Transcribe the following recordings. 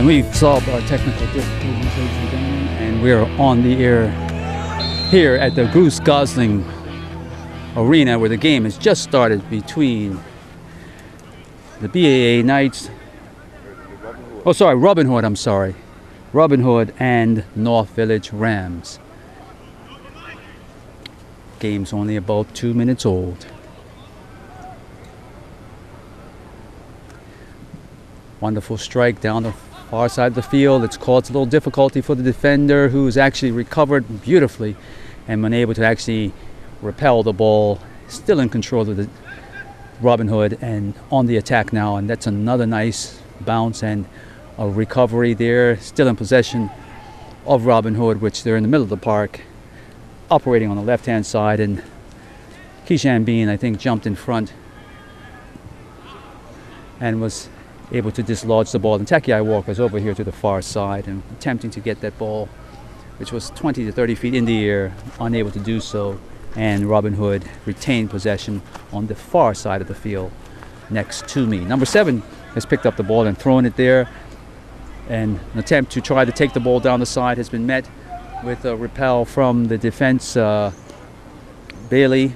And we've solved our technical difficulties, ladies and gentlemen, and we're on the air here at the Goose Gosling Arena, where the game has just started between the BAA Knights, Robin Hood and North Village Rams. Game's only about 2 minutes old. Wonderful strike down the far side of the field. It's caused a little difficulty for the defender, who's actually recovered beautifully and been able to actually repel the ball. Still in control of the Robin Hood and on the attack now, and that's another nice bounce and a recovery there. Still in possession of Robin Hood, which they're in the middle of the park, operating on the left-hand side, and Keishan Bean, I think, jumped in front and was able to dislodge the ball. And Takiai Walker's over here to the far side and attempting to get that ball, which was 20 to 30 feet in the air, unable to do so. And Robin Hood retained possession on the far side of the field next to me. Number 7 has picked up the ball and thrown it there. And an attempt to try to take the ball down the side has been met with a repel from the defense, Bailey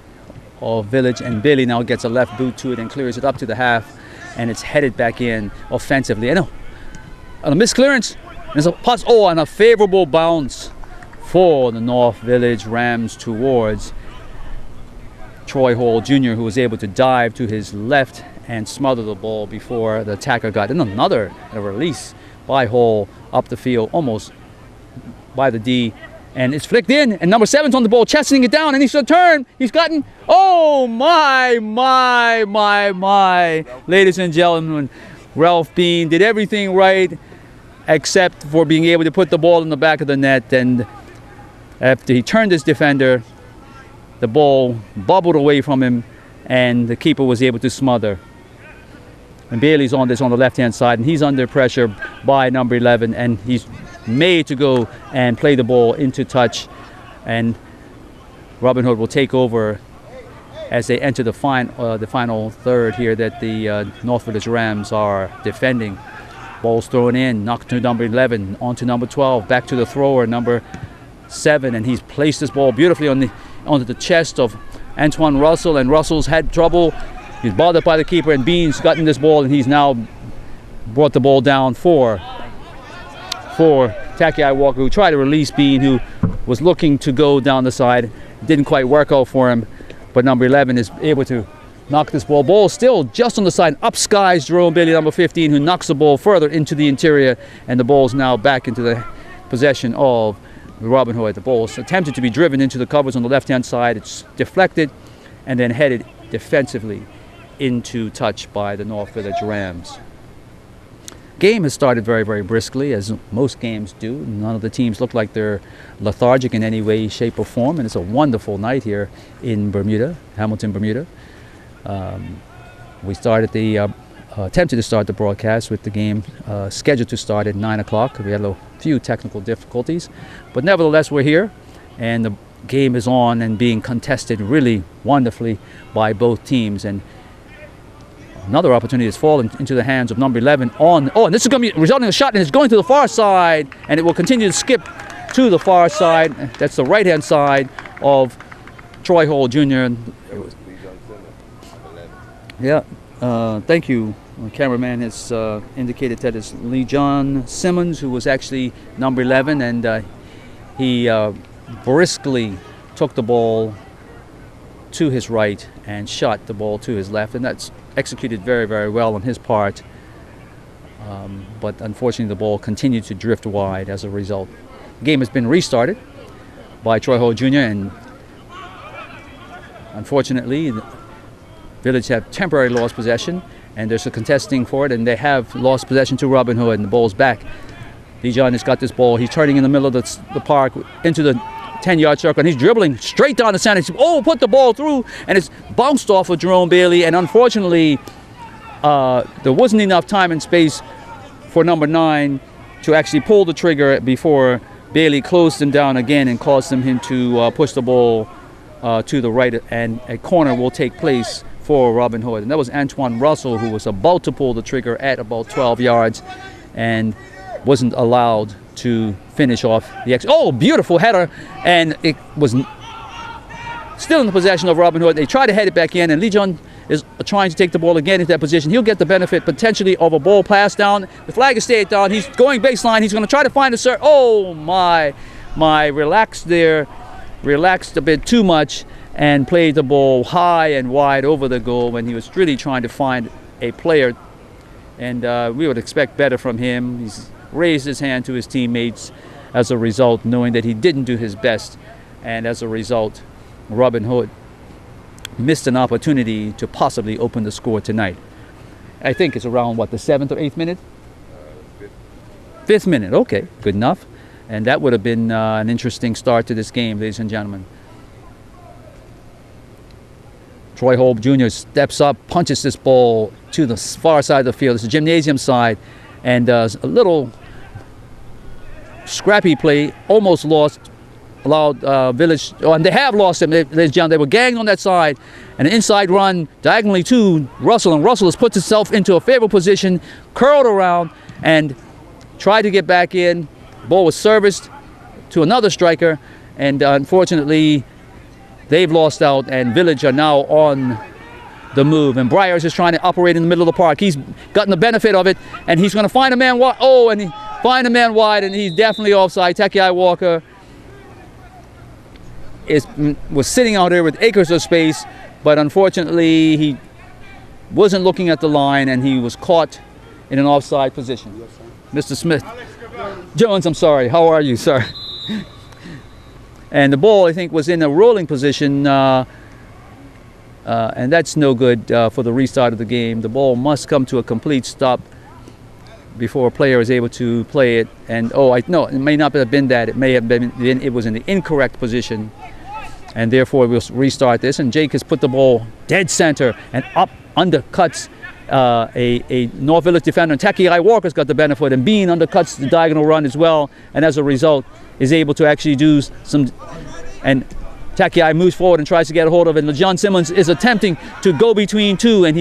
of Village. And Bailey now gets a left boot to it and clears it up to the half. And it's headed back in offensively. And a missed clearance. There's a pass. And a favorable bounce for the North Village Rams towards Troy Hall Jr., who was able to dive to his left and smother the ball before the attacker got in. Another release by Hall up the field, almost by the D. And it's flicked in, and number 7's on the ball, chesting it down, and he's returned. He's gotten, my. Ladies and gentlemen, Ralph Bean did everything right except for being able to put the ball in the back of the net. And after he turned his defender, the ball bubbled away from him, and the keeper was able to smother. And Bailey's on this on the left-hand side, and he's under pressure by number 11, and he's made to go and play the ball into touch. And Robin Hood will take over as they enter the final third here that the North Village Rams are defending. Ball's thrown in, knocked to number 11, on to number 12, back to the thrower, number 7, and he's placed this ball beautifully onto the chest of Antoine Russell, and Russell's had trouble. He's bothered by the keeper, and Bean's gotten this ball, and he's now brought the ball down for Takiai Walker, who tried to release Bean, who was looking to go down the side. Didn't quite work out for him, but number 11 is able to knock this ball. Ball still just on the side. Up skies Jerome Bailey, number 15, who knocks the ball further into the interior, and the ball's now back into the possession of Robin Hood. The ball's attempted to be driven into the covers on the left-hand side. It's deflected and then headed defensively into touch by the North Village Rams. Game has started very, very briskly, as most games do. None of the teams look like they're lethargic in any way, shape, or form, and it's a wonderful night here in Bermuda, Hamilton, Bermuda. We started attempted to start the broadcast with the game scheduled to start at 9 o'clock. We had a few technical difficulties, but nevertheless we're here, and the game is on and being contested really wonderfully by both teams. And another opportunity has fallen into the hands of number 11 and this is going to be resulting in a shot, and it's going to the far side, and it will continue to skip to the far side. That's the right-hand side of Troy Hall Jr. Yeah, thank you. The cameraman has indicated that it's Lee John Simmons, who was actually number 11, and he briskly took the ball to his right and shot the ball to his left, and that's executed very, very well on his part. But unfortunately, the ball continued to drift wide as a result. The game has been restarted by Troy Hall Jr., and unfortunately, the Village have temporarily lost possession, and there's a contesting for it, and they have lost possession to Robin Hood, and the ball's back. Dijon has got this ball. He's turning in the middle of the park into the 10-yard circle, and he's dribbling straight down the center. Put the ball through, and it's bounced off of Jerome Bailey, and unfortunately, there wasn't enough time and space for number 9 to actually pull the trigger before Bailey closed him down again and caused him to push the ball to the right, and a corner will take place for Robin Hood. And that was Antoine Russell, who was about to pull the trigger at about 12 yards, and wasn't allowed to finish off the oh, beautiful header, and it was still in the possession of Robin Hood. They try to head it back in, and Lee Jun is trying to take the ball again into that position. He'll get the benefit potentially of a ball pass down. The flag is stayed down. He's going baseline. He's going to try to find a serve. Oh my, relaxed there, relaxed a bit too much, and played the ball high and wide over the goal when he was really trying to find a player. And we would expect better from him. He's raised his hand to his teammates as a result, knowing that he didn't do his best. And as a result, Robin Hood missed an opportunity to possibly open the score tonight. I think it's around, what, the 7th or 8th minute? 5th minute, okay, good enough. And that would have been an interesting start to this game, ladies and gentlemen. Troy Holt Jr. steps up, punches this ball to the far side of the field. It's the gymnasium side, and a little scrappy play, almost lost. Allowed Village, and they have lost him, ladies and gentlemen. They were ganged on that side, and an inside run diagonally to Russell, and Russell has put himself into a favorable position, curled around, and tried to get back in. Ball was serviced to another striker, and unfortunately, they've lost out, and Village are now on the move. And Briars is trying to operate in the middle of the park. He's gotten the benefit of it, and he's going to find a man wide. Oh, and he find a man wide, and he's definitely offside. Takiai Walker was sitting out there with acres of space, but unfortunately he wasn't looking at the line, and he was caught in an offside position. Yes, Mr. Smith. Jones, I'm sorry. How are you, sir? And the ball, I think, was in a rolling position, and that's no good for the restart of the game. The ball must come to a complete stop before a player is able to play it. And no, it may not have been that. It may have been it was in the incorrect position, and therefore we'll restart this. And Jake has put the ball dead center and up, undercuts a North Village defender. And Takiai Walker's got the benefit, and Bean undercuts the diagonal run as well, and as a result is able to actually do some. And Takiai moves forward and tries to get a hold of it. And LeJohn Simmons is attempting to go between two, and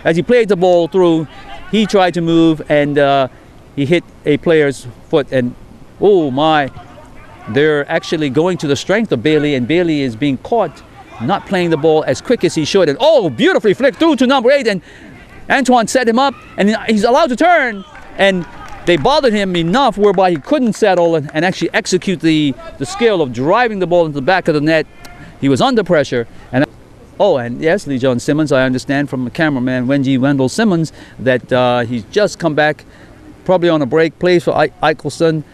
as he played the ball through, he tried to move, and he hit a player's foot. And oh my, they're actually going to the strength of Bailey, and Bailey is being caught not playing the ball as quick as he should. And oh, beautifully flicked through to number 8, and Antoine set him up, and he's allowed to turn, and they bothered him enough whereby he couldn't settle and actually execute the skill of driving the ball into the back of the net. He was under pressure. And and yes, LeJohn Simmons, I understand from the cameraman Wenji Wendell Simmons that he's just come back, probably on a break, plays for Eccleston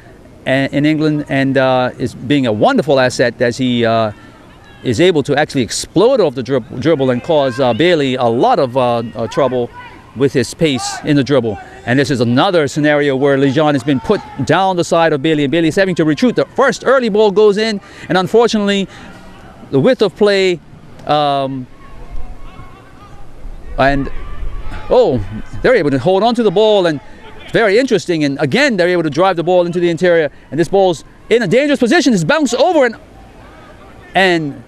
in England, and is being a wonderful asset as he is able to actually explode off the dribble and cause Bailey a lot of trouble with his pace in the dribble. And this is another scenario where LeJohn has been put down the side of Bailey, and Bailey is having to retreat. The first early ball goes in, and unfortunately, the width of play, they're able to hold on to the ball, and it's very interesting. And again, they're able to drive the ball into the interior, and this ball's in a dangerous position. It's bounced over, and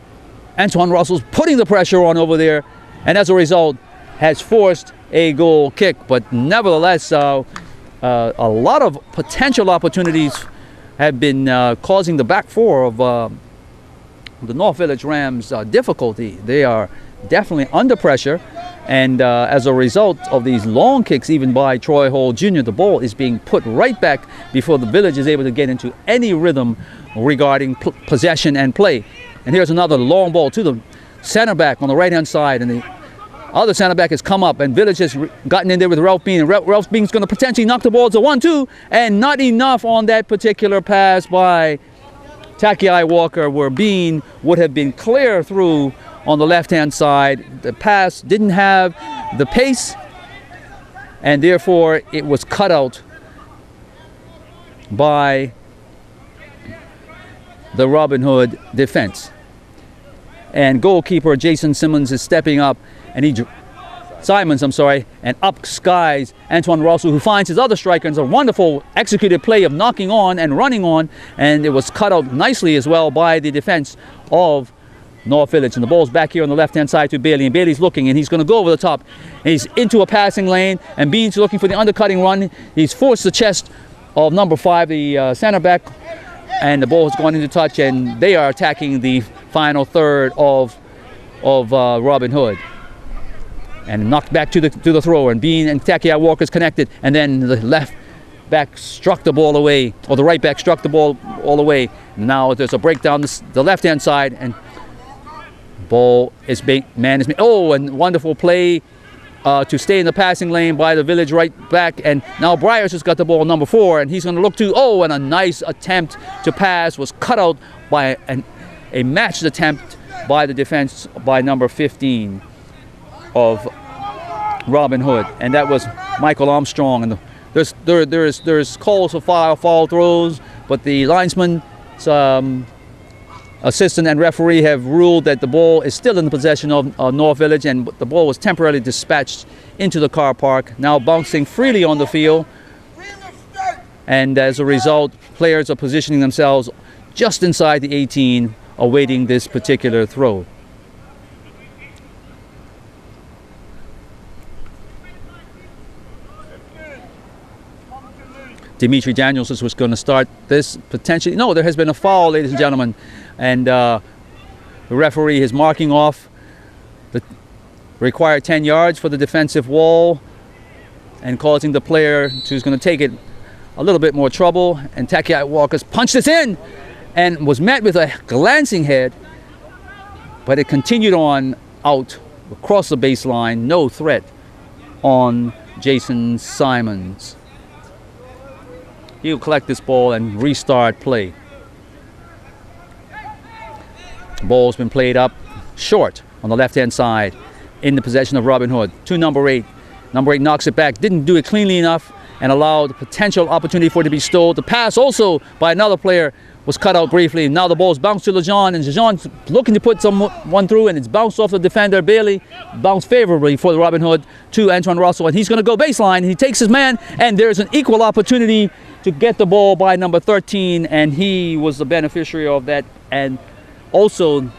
Antoine Russell's putting the pressure on over there, and as a result, has forced a goal kick. But nevertheless, a lot of potential opportunities have been causing the back four of the North Village Rams difficulty. They are definitely under pressure, and as a result of these long kicks, even by Troy Holt Jr., the ball is being put right back before the Village is able to get into any rhythm regarding possession and play. And here's another long ball to the center back on the right-hand side, and the other center back has come up, and Village has gotten in there with Ralph Bean, and Ralph Bean's going to potentially knock the ball to 1-2, and not enough on that particular pass by Takiai Walker, where Bean would have been clear through on the left-hand side. The pass didn't have the pace, and therefore it was cut out by the Robin Hood defense. And goalkeeper Jason Simmons is stepping up, and and up skies Antoine Russell, who finds his other striker, and it's a wonderful executed play of knocking on and running on, and it was cut out nicely as well by the defense of North Village. And the ball's back here on the left-hand side to Bailey, and Bailey's looking, and he's going to go over the top. And he's into a passing lane, and Bean's looking for the undercutting run. He's forced the chest of number 5, the center back, and the ball is going into touch, and they are attacking the final third of Robin Hood. And knocked back to the thrower, and Bean and Takia Walker's connected, and then the left back struck the ball away, or the right back struck the ball all the way. Now there's a breakdown the left-hand side, and ball is made. Oh, and wonderful play to stay in the passing lane by the Village right back, and now Briars has got the ball, number 4, and he's going to look to, and a nice attempt to pass was cut out by a matched attempt by the defense by number 15 of Robin Hood, and that was Michael Armstrong. And there's calls for foul throws, but the linesman, assistant and referee have ruled that the ball is still in the possession of North Village, and the ball was temporarily dispatched into the car park, now bouncing freely on the field, and as a result players are positioning themselves just inside the 18 awaiting this particular throw. Dimitri Daniels was going to start this potentially. No, there has been a foul, ladies and gentlemen, and the referee is marking off the required 10 yards for the defensive wall and causing the player who's going to take it a little bit more trouble. And Takia Walker's punched this in and was met with a glancing head, but it continued on out across the baseline. No threat on Jason Simons. He'll collect this ball and restart play. The ball's been played up short on the left-hand side in the possession of Robin Hood to number 8. Number 8 knocks it back, didn't do it cleanly enough, and allowed the potential opportunity for it to be stole. The pass also by another player was cut out briefly. Now the ball's bounced to Lejean, and Lejean's looking to put someone through, and it's bounced off the defender. Bailey bounced favorably for the Robin Hood to Antoine Russell, and he's going to go baseline. He takes his man, and there's an equal opportunity to get the ball by number 13, and he was the beneficiary of that. And also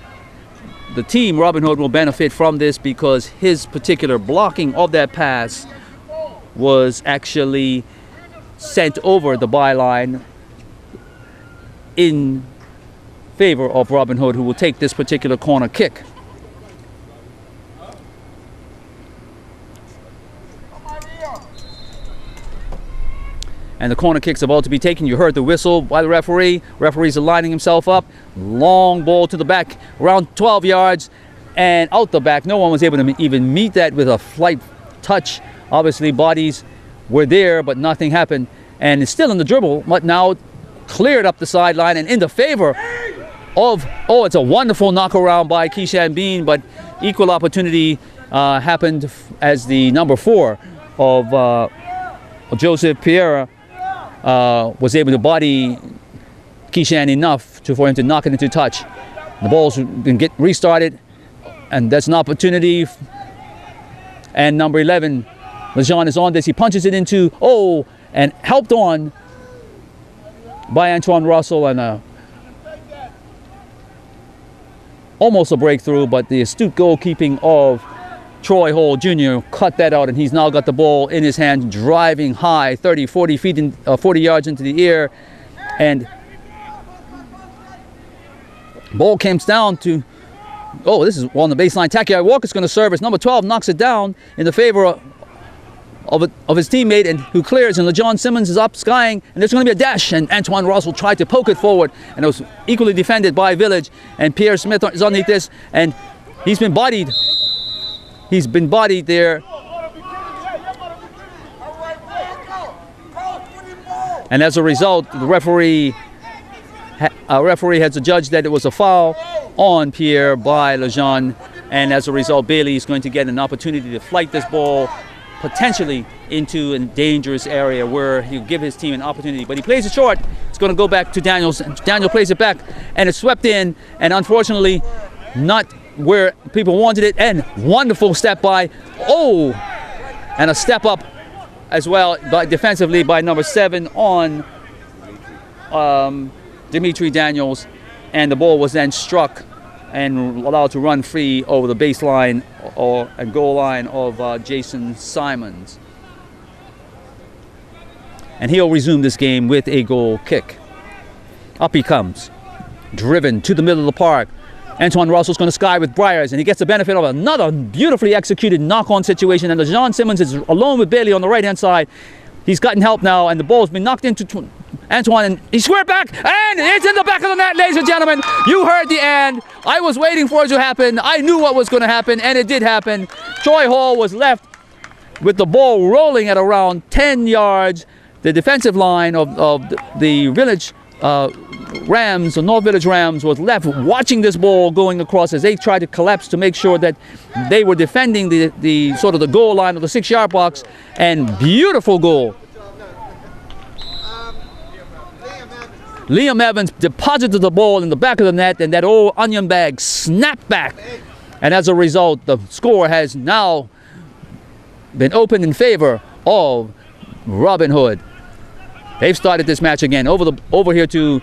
the team, Robin Hood, will benefit from this because his particular blocking of that pass was actually sent over the byline in favor of Robin Hood, who will take this particular corner kick. And the corner kick's about to be taken. You heard the whistle by the referee. Referee's lining himself up. Long ball to the back, around 12 yards, and out the back. No one was able to even meet that with a flight touch. Obviously, bodies were there, but nothing happened. And it's still in the dribble, but now cleared up the sideline and in the favor of, it's a wonderful knockaround by Keyshawn Bean, but equal opportunity happened as the number 4 of Joseph Piera was able to body Keyshawn enough for him to knock it into touch. The ball's been restarted, and that's an opportunity. And number 11, Lejean is on this. He punches it into, and helped on by Antoine Russell, and almost a breakthrough, but the astute goalkeeping of Troy Hall Jr. cut that out, and he's now got the ball in his hand, driving high, 30, 40 feet, 40 yards into the air, and ball comes down to, this is on the baseline. Takia Walker's going to serve as number 12 knocks it down in the favor of his teammate, and who clears, and LeJohn Simmons is up skying, and there's going to be a dash, and Antoine Russell tried to poke it forward, and it was equally defended by Village, and Pierre Smith is underneath this, and he's been bodied. He's been bodied there. And as a result, the referee has adjudged that it was a foul on Pierre by Lejean, and as a result, Bailey is going to get an opportunity to flight this ball potentially into a dangerous area where he'll give his team an opportunity. But he plays it short. It's going to go back to Daniels. Daniel plays it back, and it's swept in, and unfortunately not where people wanted it. And wonderful step by, and a step up as well defensively by number 7 on Dimitri Daniels, and the ball was then struck and allowed to run free over the baseline and goal line of Jason Simons. and he'll resume this game with a goal kick. Up he comes, driven to the middle of the park. Antoine Russell's going to sky with Briers, and he gets the benefit of another beautifully executed knock-on situation, and John Simmons is alone with Bailey on the right-hand side. He's gotten help now, and the ball's been knocked into Antoine, and he squared back, and it's in the back of the net, ladies and gentlemen. You heard the end. I was waiting for it to happen. I knew what was going to happen, and it did happen. Troy Hall was left with the ball rolling at around 10 yards. The defensive line of the Village Rams, the North Village Rams, was left watching this ball going across as they tried to collapse to make sure that they were defending the sort of the goal line of the 6-yard box. And beautiful goal. Liam Evans deposited the ball in the back of the net, and that old onion bag snapped back. And as a result, the score has now been opened in favor of Robin Hood. They've started this match again. Over here to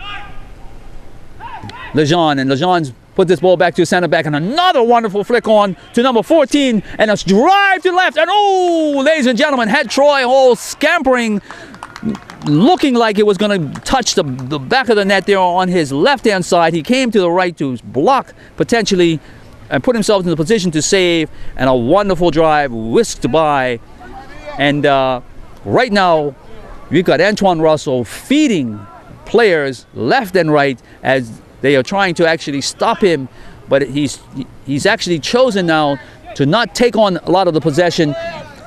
Lejean, and Lejean's put this ball back to center back, and another wonderful flick on to number 14, and a drive to left, and oh, ladies and gentlemen, had Troy Hall scampering, looking like it was going to touch the back of the net there on his left-hand side. He came to the right to block potentially and put himself in the position to save, and a wonderful drive whisked by. And right now, we've got Antoine Russell feeding players left and right as they are trying to actually stop him, but he's actually chosen now to not take on a lot of the possession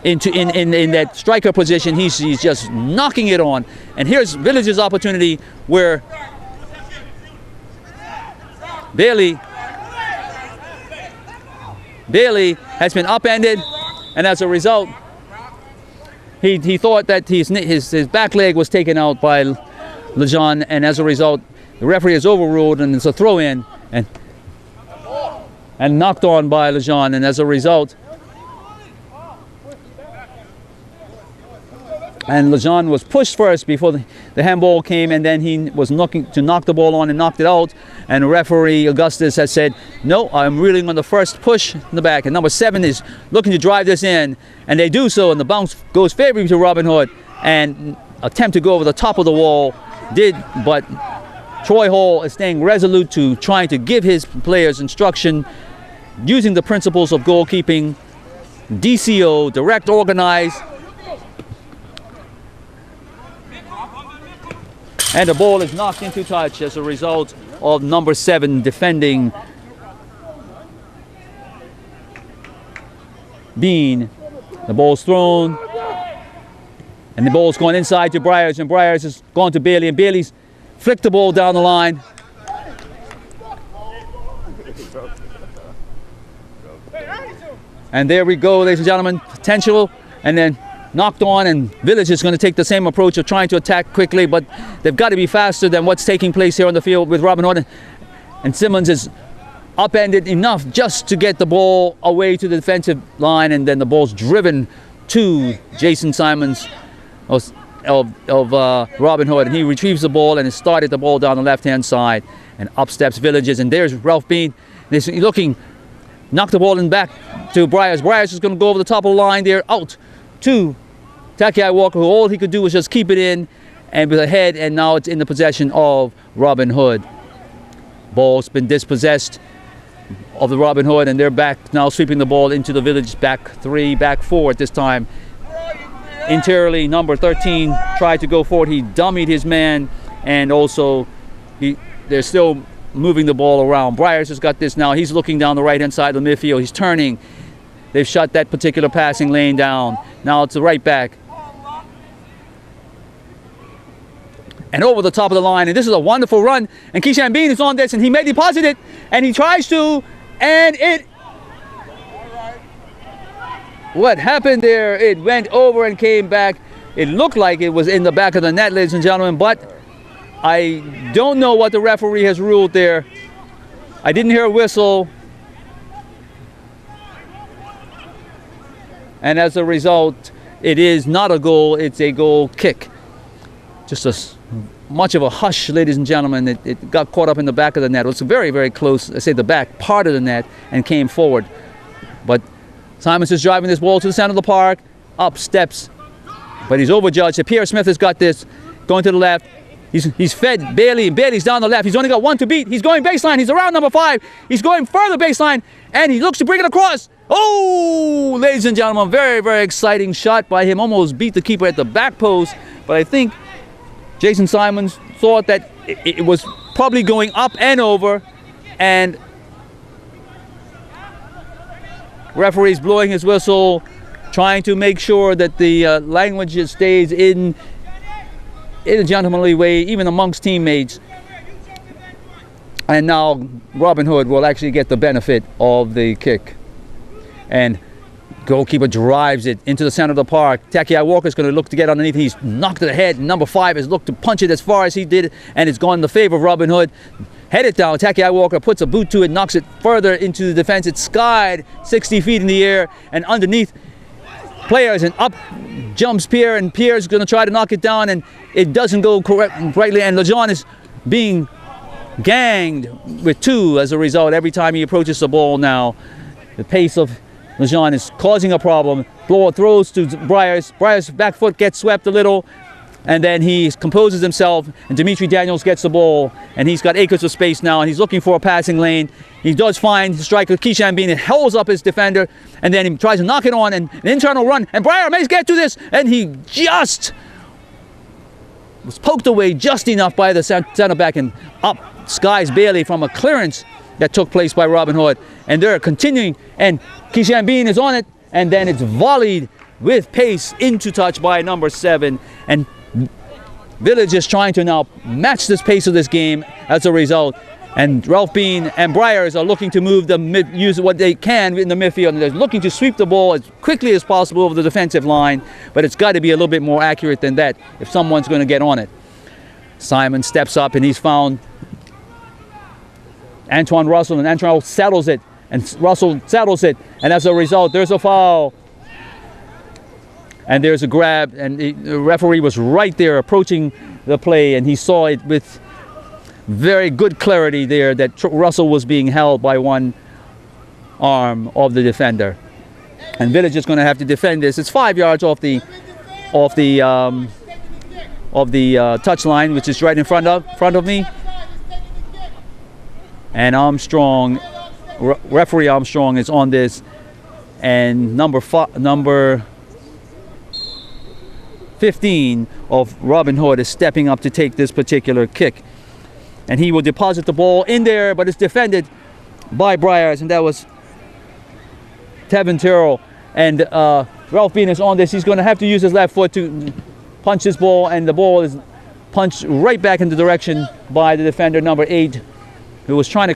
in that striker position. He's just knocking it on. And here's Village's opportunity, where Bailey has been upended, and as a result, he thought that his back leg was taken out by Lejean, and as a result, the referee has overruled, and it's a throw-in and knocked on by Lejean, and as a result, and Lejean was pushed first before the handball came, and then he was looking to knock the ball on and knocked it out, and referee Augustus has said, no, I'm reeling on the first push in the back, and number 7 is looking to drive this in, and they do so, and the bounce goes favorably to Robin Hood, and attempt to go over the top of the wall but Troy Hall is staying resolute to trying to give his players instruction using the principles of goalkeeping, DCO, direct, organize. And the ball is knocked into touch as a result of number 7 defending Bean. The ball's thrown, and the ball's going inside to Briers, and Briers has gone to Bailey, and Bailey's flicked the ball down the line. And there we go, ladies and gentlemen, potential, and then knocked on, and Village is going to take the same approach of trying to attack quickly, but they've got to be faster than what's taking place here on the field with Robin Hood. And Simmons is upended enough just to get the ball away to the defensive line, and then the ball's driven to Jason Simons of Robin Hood, and he retrieves the ball and has started the ball down the left-hand side, and up steps Villages, and there's Ralph Bean. He's looking, knocked the ball in back to Briers. Briers is going to go over the top of the line there, out to Takai Walker, who all he could do was just keep it in and with a head, and now it's in the possession of Robin Hood. Ball's been dispossessed of the Robin Hood, and they're back now sweeping the ball into the Village back 3, back 4 at this time. Interiorly, number 13 tried to go forward. He dummied his man, and also they're still moving the ball around. Briers has got this now. He's looking down the right-hand side of the midfield. He's turning. They've shut that particular passing lane down. Now it's the right back. And over the top of the line, and this is a wonderful run, and Keishan Bean is on this, and he may deposit it, and he tries to, and what happened there, it went over and came back. It looked like it was in the back of the net, ladies and gentlemen, but I don't know what the referee has ruled there. I didn't hear a whistle, and as a result, it is not a goal, it's a goal kick. Just as much of a hush, ladies and gentlemen. It got caught up in the back of the net. It was very, very close, I say the back part of the net, and came forward. But Simons is driving this ball to the center of the park. Up steps but he's overjudged. Pierre Smith has got this, going to the left. He's fed Bailey, and Bailey's down the left. He's only got one to beat. He's going baseline. He's around number 5. He's going further baseline, and he looks to bring it across. Oh, ladies and gentlemen, very, very exciting shot by him. Almost beat the keeper at the back post, but I think Jason Simons thought that it was probably going up and over, and referee's blowing his whistle, trying to make sure that the language stays in a gentlemanly way, even amongst teammates. And now Robin Hood will actually get the benefit of the kick. And goalkeeper drives it into the center of the park. Takiai Walker's going to look to get underneath. He's knocked it ahead. Number 5 has looked to punch it as far as he did, and it's gone in the favor of Robin Hood. Headed down, Takiai Walker puts a boot to it, knocks it further into the defense. It's skied 60 feet in the air, and underneath players, and up jumps Pierre, and Pierre's going to try to knock it down, and it doesn't go correctly, and Lejean is being ganged with 2 as a result. Every time he approaches the ball now, the pace of Lejean is causing a problem. Ball throws to Briers. Briers' back foot gets swept a little, and then he composes himself, and Dimitri Daniels gets the ball, and he's got acres of space now, and he's looking for a passing lane. He does find the striker Keishan Bean, and holds up his defender, and then he tries to knock it on, and an internal run, and Brier may get to this, and he just was poked away just enough by the center back, and up skies Bailey from a clearance that took place by Robin Hood, and they're continuing, and Keishan Bean is on it, and then it's volleyed with pace into touch by number 7, and Village is trying to now match this pace of this game as a result, and Ralph Bean and Briers are looking to move use what they can in the midfield, and they're looking to sweep the ball as quickly as possible over the defensive line, but it's got to be a little bit more accurate than that if someone's going to get on it. Simon steps up, and he's found Antoine Russell, and Antoine settles it, and Russell settles it, and as a result, there's a foul. And there's a grab, and the referee was right there approaching the play, and he saw it with very good clarity there that Russell was being held by one arm of the defender. And Village is going to have to defend this. It's 5 yards off the touch line, which is right in front of me. And Armstrong, referee Armstrong, is on this, and number 15 of Robin Hood is stepping up to take this particular kick, and he will deposit the ball in there, but it's defended by Briers, and that was Tevin Terrell. And Ralph Bean is on this. He's going to have to use his left foot to punch this ball, and the ball is punched right back in the direction by the defender, number 8, who was trying to...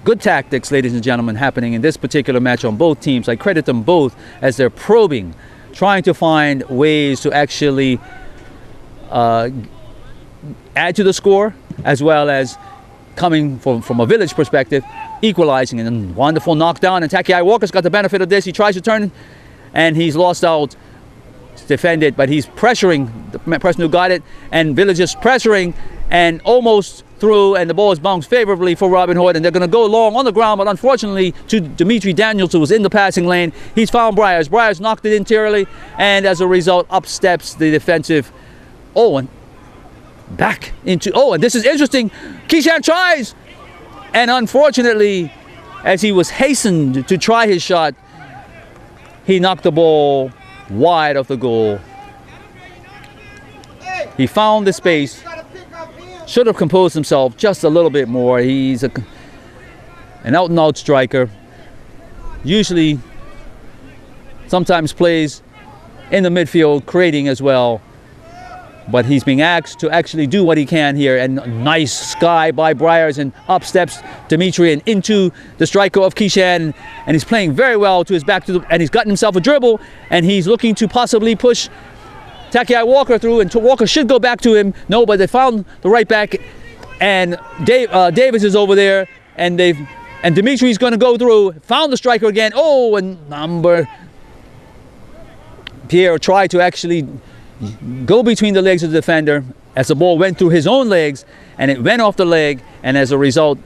Good tactics, ladies and gentlemen, happening in this particular match on both teams. I credit them both as they're probing, trying to find ways to actually add to the score, as well as coming from a Village perspective, equalizing. And wonderful knockdown, and Takiai Walker's got the benefit of this. He tries to turn, and he's lost out. It's defended, but he's pressuring the person who got it, and Village is pressuring, and almost through, and the ball is bounced favorably for Robin Hood, and they're going to go long on the ground, but unfortunately to Dimitri Daniels, who was in the passing lane. He's found Briers. Briers knocked it interiorly, and as a result, up steps the defensive. Oh, and back into... Oh, and this is interesting. Keishan tries, and unfortunately, as he was hastened to try his shot, he knocked the ball wide of the goal. He found the space. Should have composed himself just a little bit more. He's an out-and-out striker. Usually, sometimes plays in the midfield, creating as well. But he's being asked to actually do what he can here. And nice sky by Briers, and up steps Dimitri and into the striker of Keishan. And he's playing very well to his back, and he's gotten himself a dribble, and he's looking to possibly push Takiai Walker through, and Walker should go back to him. No, but they found the right back, and Davis is over there, and Dimitri's going to go through. Found the striker again. Oh, and Pierre tried to actually go between the legs of the defender as the ball went through his own legs, and it went off the leg, and as a result,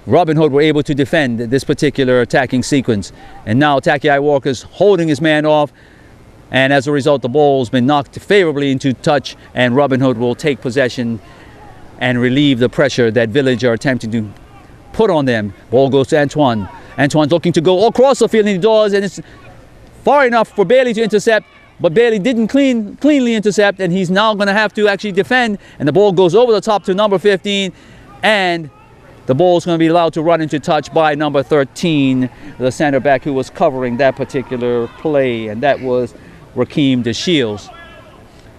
Robin Hood were able to defend this particular attacking sequence. And now Takiai Walker's holding his man off. And as a result, the ball's been knocked favorably into touch, and Robin Hood will take possession and relieve the pressure that Village are attempting to put on them. Ball goes to Antoine. Antoine's looking to go across the field, and he does, and it's far enough for Bailey to intercept, but Bailey didn't cleanly intercept, and he's now going to have to actually defend, and the ball goes over the top to number 15, and the ball is going to be allowed to run into touch by number 13, the center back who was covering that particular play, and that was Rakeem DeShields.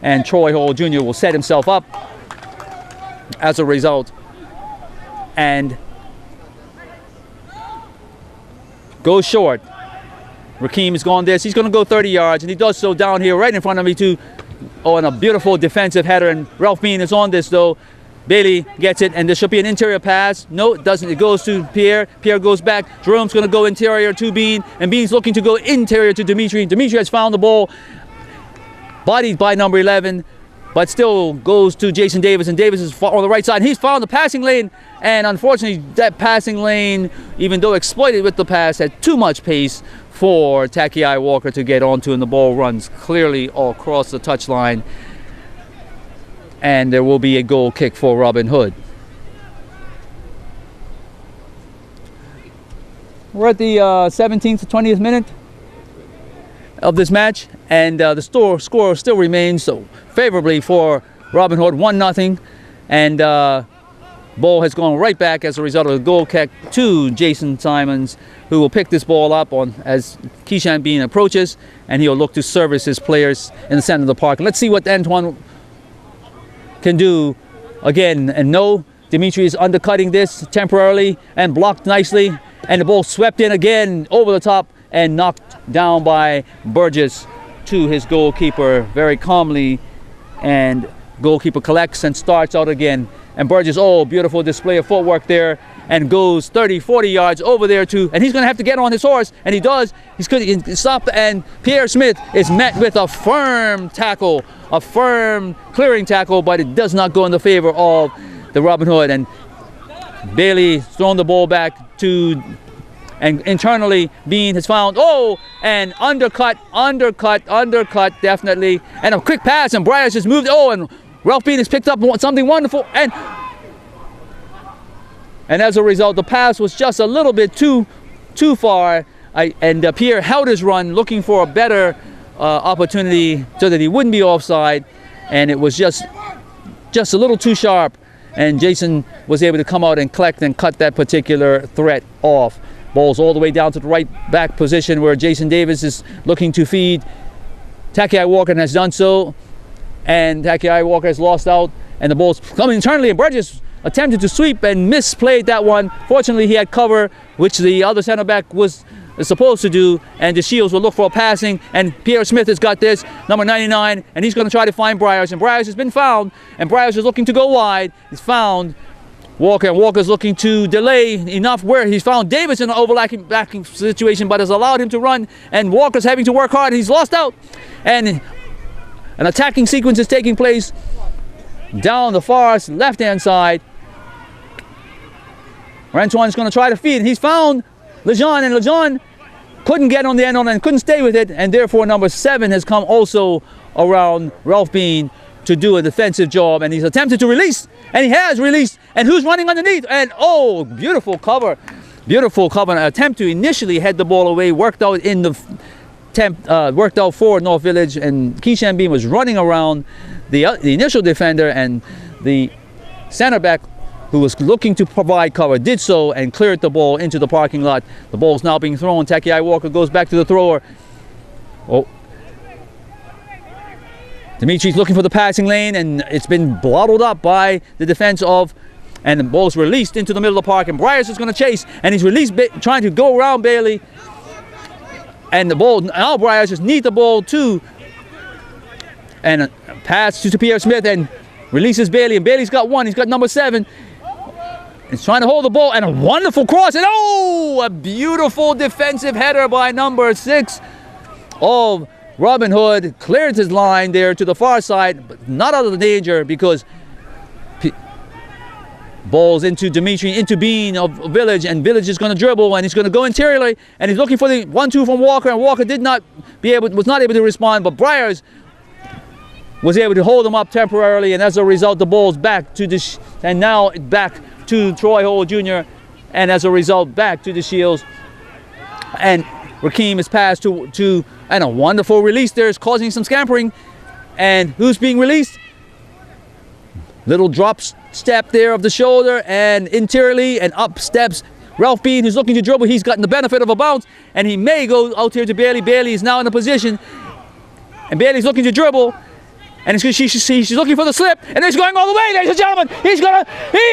And Troy Hall Jr. will set himself up as a result and goes short. Rakeem has gone this. He's going to go 30 yards, and he does so down here right in front of me too. Oh, and a beautiful defensive header, and Ralph Bean is on this though. Bailey gets it, and there should be an interior pass. No, it doesn't. It goes to Pierre. Pierre goes back. Jerome's going to go interior to Bean, and Bean's looking to go interior to Dimitri. Dimitri has found the ball, bodied by number 11, but still goes to Jason Davis, and Davis is on the right side. He's found the passing lane, and unfortunately, that passing lane, even though exploited with the pass, had too much pace for Takiai Walker to get onto, and the ball runs clearly all across the touchline. And there will be a goal kick for Robin Hood. We're at the 17th to 20th minute of this match, and the score still remains so favorably for Robin Hood, 1-0, and ball has gone right back as a result of the goal kick to Jason Simons, who will pick this ball up on as Keyshawn Bean approaches, and he'll look to service his players in the center of the park. Let's see what Antoine can do again. And no, Dimitri is undercutting this temporarily and blocked nicely, and the ball swept in again over the top and knocked down by Burgess to his goalkeeper very calmly, and goalkeeper collects and starts out again. And Burgess, oh, beautiful display of footwork there, and goes 30-40 yards over there too, and he's going to have to get on his horse, and he does. He's going to stop, and Pierre Smith is met with a firm tackle, a firm clearing tackle, but it does not go in the favor of the Robin Hood, and Bailey throwing the ball back to, and internally Bean has found, oh, and undercut, definitely, and a quick pass, and Bryars just moved, oh, and Ralph Bean has picked up something wonderful, and as a result, the pass was just a little bit too far, and Pierre held his run, looking for a better opportunity so that he wouldn't be offside, and it was just a little too sharp, and Jason was able to come out and collect and cut that particular threat off. Ball's all the way down to the right back position where Jason Davis is looking to feed. Takiai Walker has done so, and Takiai Walker has lost out, and the ball's coming internally, and Burgess attempted to sweep and misplayed that one. Fortunately, he had cover, which the other center back was supposed to do, and DeShields will look for a passing, and Pierre Smith has got this, number 99, and he's going to try to find Bryars, and Bryars has been found, and Bryars is looking to go wide. He's found Walker, and Walker's looking to delay enough where he's found Davis in an overlapping situation, but has allowed him to run, and Walker's having to work hard. He's lost out, and an attacking sequence is taking place down the far left-hand side. Antoine's going to try to feed, and he's found Lejean, and Lejean couldn't get on the end on and couldn't stay with it, and therefore number 7 has come also around Ralph Bean to do a defensive job, and he's attempted to release, and he has released, and who's running underneath? And oh, beautiful cover, an attempt to initially head the ball away, worked out for North Village, and Keyshawn Bean was running around the initial defender, and the center back who was looking to provide cover did so and cleared the ball into the parking lot. The ball is now being thrown. Takiai Walker goes back to the thrower. Oh, Dimitri's looking for the passing lane, and it's been blottled up by the defense of, and the ball's released into the middle of the park, and Bryars is going to chase, and he's released, trying to go around Bailey, and the ball, now Bryars just needs the ball too, and a pass to Pierre Smith, and releases Bailey, and Bailey's got one. He's got number 7. He's trying to hold the ball, and a wonderful cross, and oh, a beautiful defensive header by number 6 of Robin Hood. Cleared his line there to the far side, but not out of the danger, because Balls into Dimitri, into Bean of Village, and Village is going to dribble, and he's going to go interiorly, and he's looking for the 1-2 from Walker, and Walker was not able to respond, but Briars was able to hold him up temporarily, and as a result, the ball's back to and now back to Troy Hole Jr., and as a result, back to the Shields, and Rakeem is passed to and a wonderful release there is causing some scampering, and who's being released? Little drop step there of the shoulder, and interiorly and up steps Ralph Bean, who's looking to dribble. He's gotten the benefit of a bounce, and he may go out here to Bailey. Bailey is now in a position, and Bailey's looking to dribble, and she's looking for the slip, and it's going all the way, ladies and gentlemen.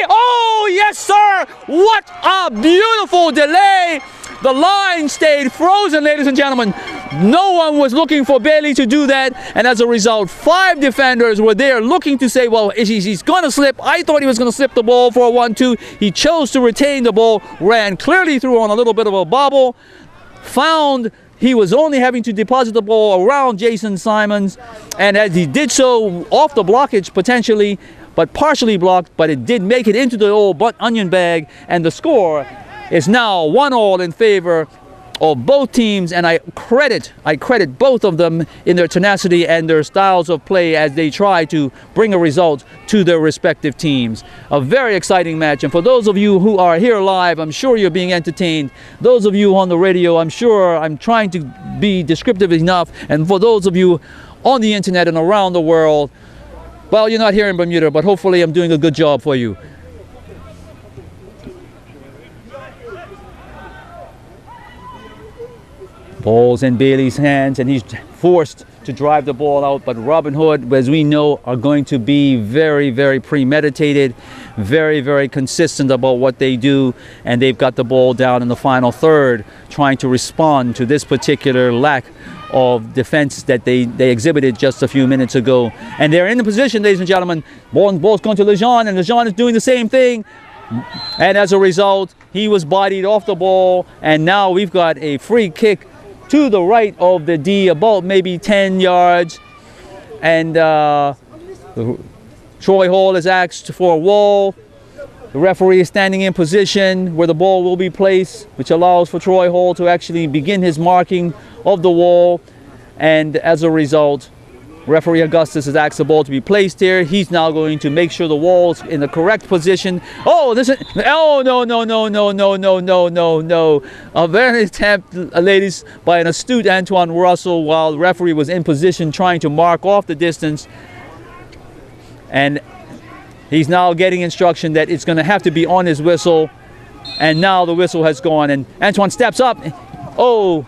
Oh yes sir, what a beautiful delay. The line stayed frozen, ladies and gentlemen. No one was looking for Bailey to do that, and as a result, 5 defenders were there looking to say, well, he's going to slip. I thought he was going to slip the ball for a 1-2. He chose to retain the ball, ran clearly through on a little bit of a bobble, found he was only having to deposit the ball around Jason Simons, and as he did so, off the blockage potentially, but partially blocked, but it did make it into the old onion bag, and the score is now 1-1 in favor of both teams, and I credit both of them in their tenacity and their styles of play as they try to bring a result to their respective teams. A very exciting match, and for those of you who are here live, I'm sure you're being entertained. Those of you on the radio, I'm sure I'm trying to be descriptive enough, and for those of you on the internet and around the world, well, you're not here in Bermuda, but hopefully I'm doing a good job for you. Ball's in Bailey's hands, and he's forced to drive the ball out, but Robin Hood, as we know, are going to be very, very premeditated, very, very consistent about what they do, and they've got the ball down in the final third, trying to respond to this particular lack of defense that they exhibited just a few minutes ago. And they're in the position, ladies and gentlemen. Ball's going to Lejean, and Lejean is doing the same thing. And as a result, he was bodied off the ball, and now we've got a free kick to the right of the D, about maybe 10 yards. And Troy Hall is asked for a wall. The referee is standing in position where the ball will be placed, which allows for Troy Hall to actually begin his marking of the wall. And as a result, referee Augustus has asked the ball to be placed here. He's now going to make sure the wall's in the correct position. Oh, no. A very attempt, ladies, by an astute Antoine Russell while the referee was in position trying to mark off the distance. And he's now getting instruction that it's going to have to be on his whistle. And now the whistle has gone, and Antoine steps up. Oh,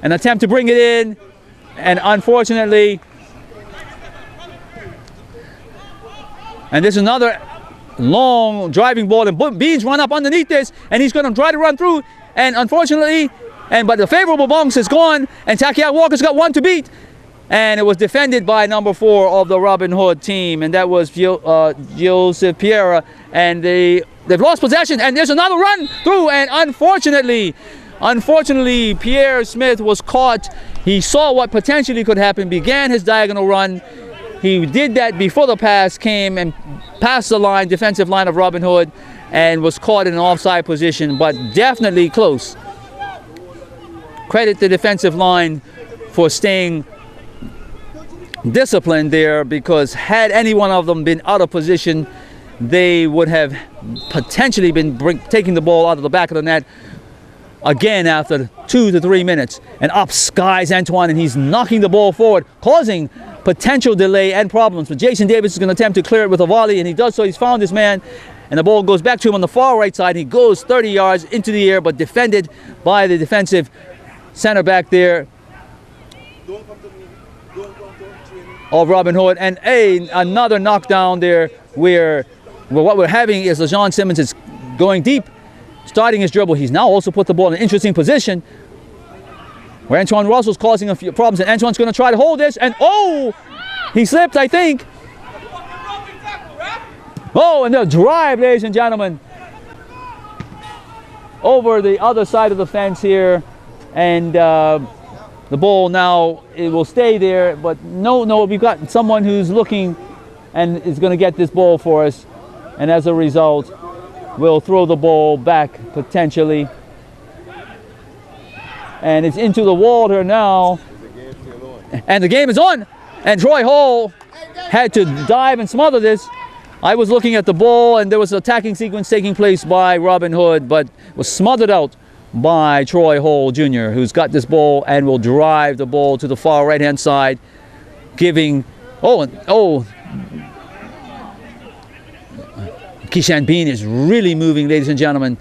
an attempt to bring it in. And unfortunately, and there's another long driving ball, and Beans run up underneath this, and he's going to try to run through, and unfortunately, but the favorable bounce is gone, and Takiak Walker's got one to beat, and it was defended by number 4 of the Robin Hood team, and that was Joseph Piera, and they've lost possession, and there's another run through, and Unfortunately, Pierre Smith was caught. He saw what potentially could happen, began his diagonal run. He did that before the pass came and passed the line, defensive line of Robin Hood, and was caught in an offside position, but definitely close. Credit the defensive line for staying disciplined there, because had any one of them been out of position, they would have potentially been taking the ball out of the back of the net again after 2 to 3 minutes. And up skies Antoine, and he's knocking the ball forward, causing potential delay and problems. But Jason Davis is going to attempt to clear it with a volley, and he does so. He's found his man, and the ball goes back to him on the far right side. He goes 30 yards into the air, but defended by the defensive center back there of Robin Hood. And another knockdown there where what we're having is LeJean Simmons is going deep, starting his dribble. He's now also put the ball in an interesting position where Antoine Russell's causing a few problems, and Antoine's going to try to hold this, and oh, he slipped, I think. Oh, and the drive, ladies and gentlemen, over the other side of the fence here, and the ball now, it will stay there, but no, we've got someone who's looking and is going to get this ball for us. and as a result, will throw the ball back potentially. And it's into the water now. And the game is on. And Troy Hall had to dive and smother this. I was looking at the ball, and there was an attacking sequence taking place by Robin Hood, but was smothered out by Troy Hall Jr., who's got this ball and will drive the ball to the far right-hand side, giving... Keyshawn Bean is really moving, ladies and gentlemen,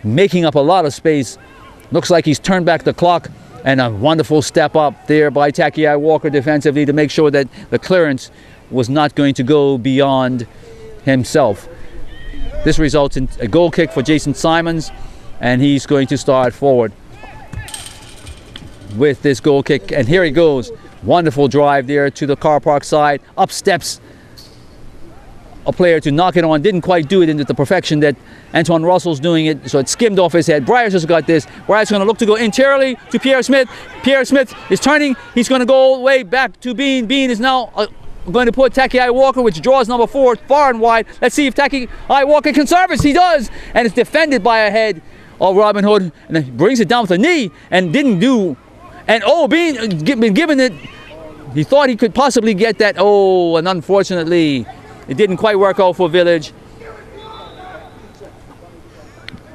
making up a lot of space. Looks like he's turned back the clock, and a wonderful step up there by Takiai Walker defensively to make sure that the clearance was not going to go beyond himself. This results in a goal kick for Jason Simons, and he's going to start forward with this goal kick. And here he goes. Wonderful drive there to the car park side. Up steps a player to knock it on. Didn't quite do it into the perfection that Antoine Russell's doing it, so it skimmed off his head. Briars has got this. Briars going to look to go interiorly to Pierre Smith. Pierre Smith is turning. He's going to go all the way back to Bean. Bean is now going to put Takiai Walker, which draws number 4 far and wide. Let's see if Takiai Walker can service. He does, and it's defended by a head of Robin Hood, and then brings it down with a knee and didn't do. And Bean been given it. He thought he could possibly get that. And unfortunately, it didn't quite work out for Village.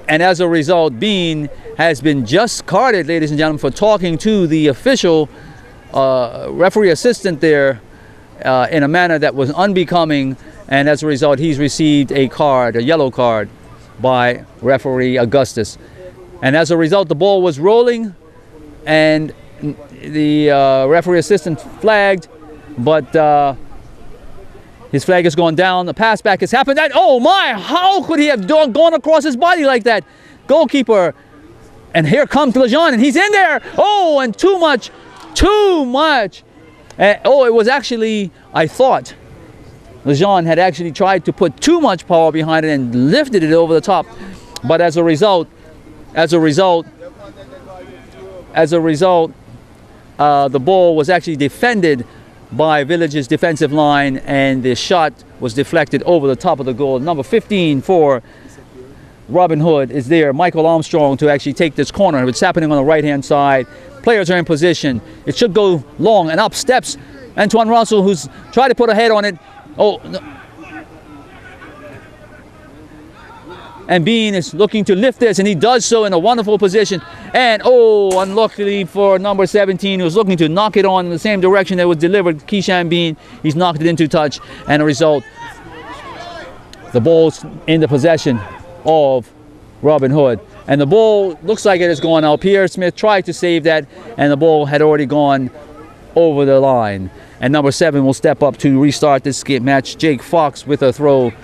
And as a result, Bean has been just carded, ladies and gentlemen, for talking to the official referee assistant there in a manner that was unbecoming. And as a result, he's received a yellow card by referee Augustus. And as a result, the ball was rolling, and the referee assistant flagged, but his flag has gone down. The pass back has happened. And oh my, how could he have gone across his body like that? Goalkeeper. And here comes Lejean, and he's in there. And too much. It was actually, I thought Lejean had actually tried to put too much power behind it and lifted it over the top. But as a result, the ball was actually defended by Village's defensive line, and the shot was deflected over the top of the goal. Number 15 for Robin Hood is there, Michael Armstrong, to actually take this corner. It's happening on the right-hand side. Players are in position. It should go long, and up steps Antoine Russell, who's tried to put a head on it. And Bean is looking to lift this, and he does so in a wonderful position. And unluckily for number 17, who was looking to knock it on in the same direction that was delivered, Keyshawn Bean, he's knocked it into touch, and a result, the ball's in the possession of Robin Hood. And the ball looks like it is going out. Pierre Smith tried to save that, and the ball had already gone over the line. And number 7 will step up to restart this match. Jake Fox with a throw.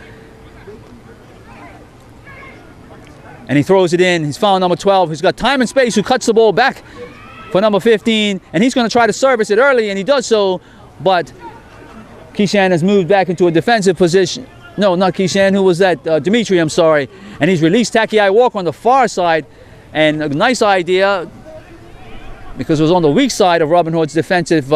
And he throws it in. He's found number 12, who's got time and space, who cuts the ball back for number 15. And he's going to try to service it early, and he does so. But Keyshawn has moved back into a defensive position. No, not Keyshawn. Who was that? Dimitri, I'm sorry. And he's released Takiai Walker on the far side. And a nice idea, because it was on the weak side of Robin Hood's defensive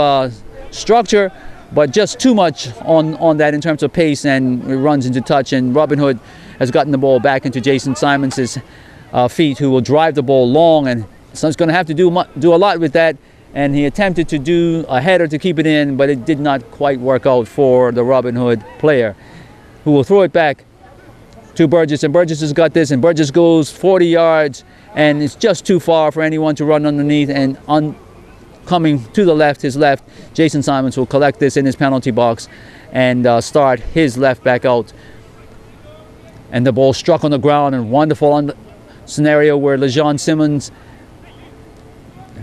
structure, but just too much on that in terms of pace, and it runs into touch. And Robin Hood has gotten the ball back into Jason Simons' feet, who will drive the ball long, and so he's going to have to do a lot with that. And he attempted to do a header to keep it in, but it did not quite work out for the Robin Hood player, who will throw it back to Burgess. And Burgess has got this, and Burgess goes 40 yards, and it's just too far for anyone to run underneath. And coming to the left, his left, Jason Simons will collect this in his penalty box and start his left back out. And the ball struck on the ground, and wonderful scenario where Lejean Simmons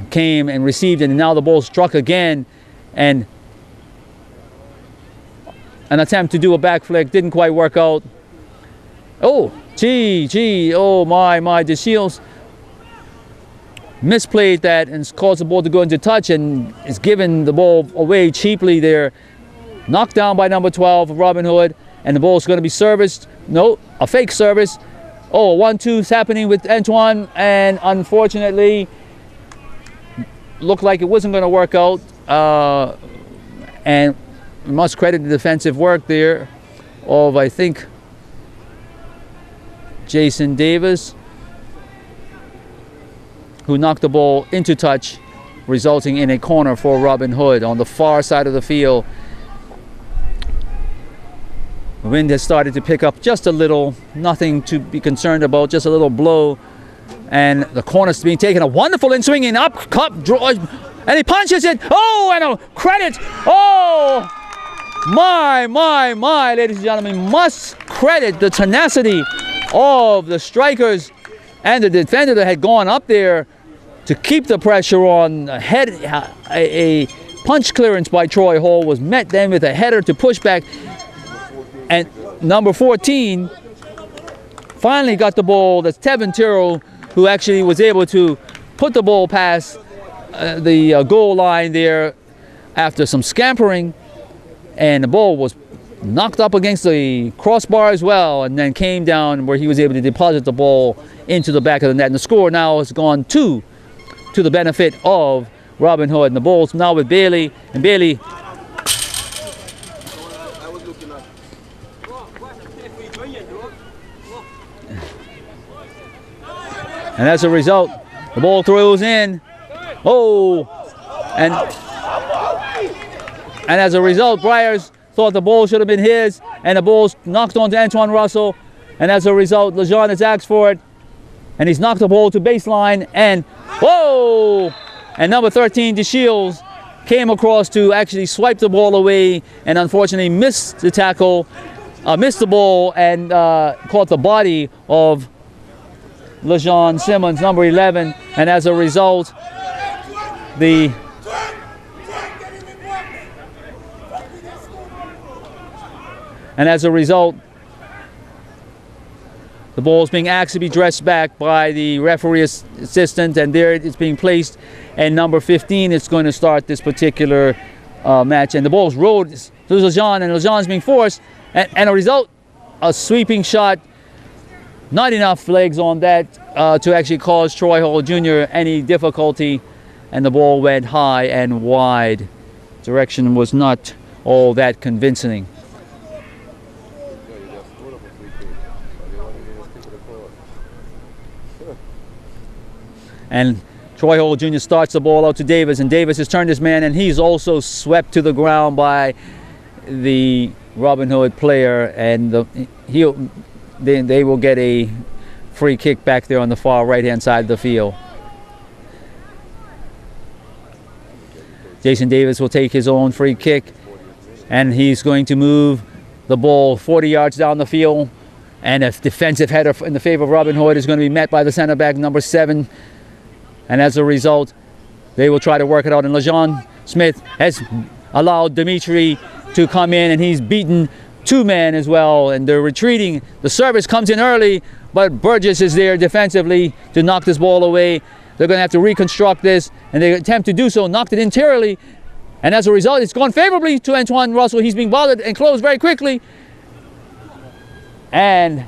came and received it, and now the ball struck again, and an attempt to do a back flick didn't quite work out. Oh my, De Shields misplayed that and caused the ball to go into touch, and is giving the ball away cheaply there. Knocked down by number 12 of Robin Hood, and the ball is going to be serviced. No, a fake service. A 1-2 is happening with Antoine, and unfortunately looked like it wasn't going to work out. And we must credit the defensive work there of, I think, Jason Davis, who knocked the ball into touch, resulting in a corner for Robin Hood on the far side of the field. The wind has started to pick up just a little, nothing to be concerned about, just a little blow. And the corner's being taken, a wonderful in swinging up, cup, draw, and he punches it. Oh, and a credit. Oh, my, ladies and gentlemen, must credit the tenacity of the strikers and the defender that had gone up there to keep the pressure on. A punch clearance by Troy Hall was met then with a header to push back. And number 14 finally got the ball. That's Tevin Tyrrell, who actually was able to put the ball past the goal line there after some scampering. And the ball was knocked up against the crossbar as well, and then came down where he was able to deposit the ball into the back of the net. And the score now has gone to the benefit of Robin Hood. And the ball's now with Bailey, and Bailey and as a result, the ball throws in. Oh, and as a result, Briars thought the ball should have been his, and the ball's knocked onto Antoine Russell. And as a result, Lejean has asked for it, and he's knocked the ball to baseline, and whoa! And number 13, DeShields, came across to actually swipe the ball away, and unfortunately missed the tackle, missed the ball, and caught the body of Lejean Simmons, number 11, and as a result, the ball is being asked to be dressed back by the referee assistant, and there it's being placed, and number 15 is going to start this particular match, and the ball's rolled to Lejean, and Lejean's being forced, and a result, a sweeping shot. Not enough legs on that to actually cause Troy Hall Jr. any difficulty, and the ball went high and wide. Direction was not all that convincing. And Troy Hall Jr. starts the ball out to Davis, and Davis has turned his man, and he's also swept to the ground by the Robin Hood player, and they will get a free kick back there on the far right-hand side of the field. Jason Davis will take his own free kick, and he's going to move the ball 40 yards down the field, and a defensive header in the favor of Robin Hood is going to be met by the center back, number 7, and as a result, they will try to work it out, and Lejean Smith has allowed Dimitri to come in, and he's beaten 2 men as well, and they're retreating. The service comes in early, but Burgess is there defensively to knock this ball away. They're going to have to reconstruct this, and they attempt to do so, knocked it interiorly, and as a result, it's gone favorably to Antoine Russell. He's being bothered and closed very quickly, and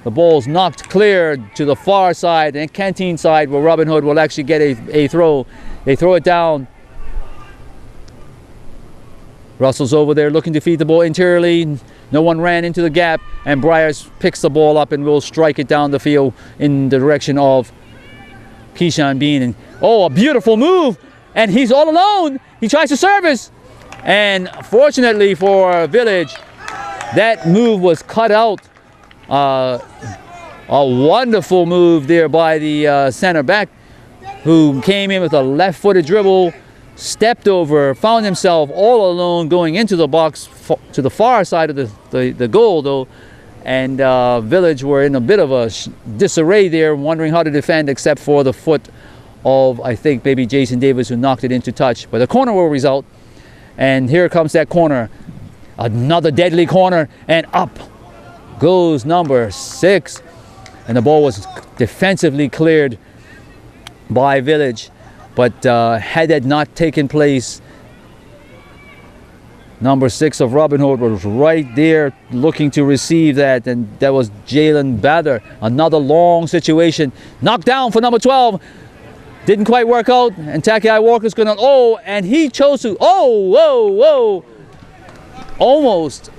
the ball's knocked clear to the far side, and canteen side, where Robin Hood will actually get a throw. They throw it down. Russell's over there looking to feed the ball interiorly. No one ran into the gap, and Briars picks the ball up and will strike it down the field in the direction of Keyshawn Bean. And oh, a beautiful move, and he's all alone. He tries to service, and fortunately for Village, that move was cut out. A wonderful move there by the center back, who came in with a left-footed dribble, stepped over, found himself all alone going into the box to the far side of the goal, though, and Village were in a bit of a disarray there, wondering how to defend, except for the foot of, I think, maybe Jason Davis, who knocked it into touch. But the corner will result, and here comes that corner. Another deadly corner, and up goes number 6, and the ball was defensively cleared by Village, but had that not taken place, number 6 of Robin Hood was right there looking to receive that, and that was Jalen Bather. Another long situation, knocked down for number 12, didn't quite work out, and Takai Walker's gonna, oh, and he chose to, whoa, almost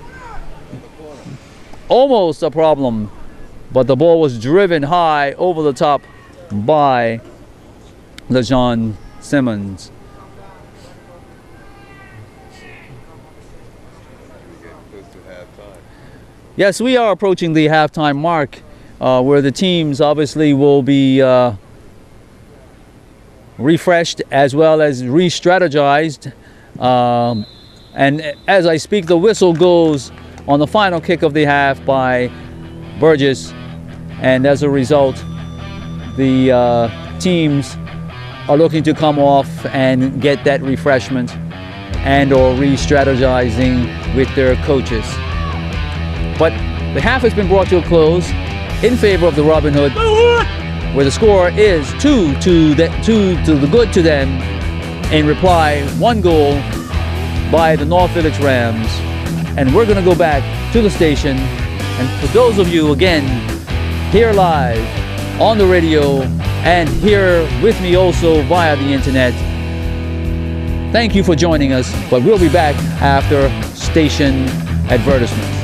a problem but the ball was driven high over the top by LeJean Simmons. Yes, we are approaching the halftime mark, where the teams obviously will be refreshed as well as re-strategized. And as I speak, the whistle goes on the final kick of the half by Burgess, and as a result, the teams are looking to come off and get that refreshment and or re-strategizing with their coaches. But the half has been brought to a close in favor of the Robin Hood, where the score is 2 to the good to them. In reply, 1 goal by the North Village Rams. And we're going to go back to the station. And for those of you, again, here live on the radio and here with me also via the internet, thank you for joining us. But we'll be back after station advertisements.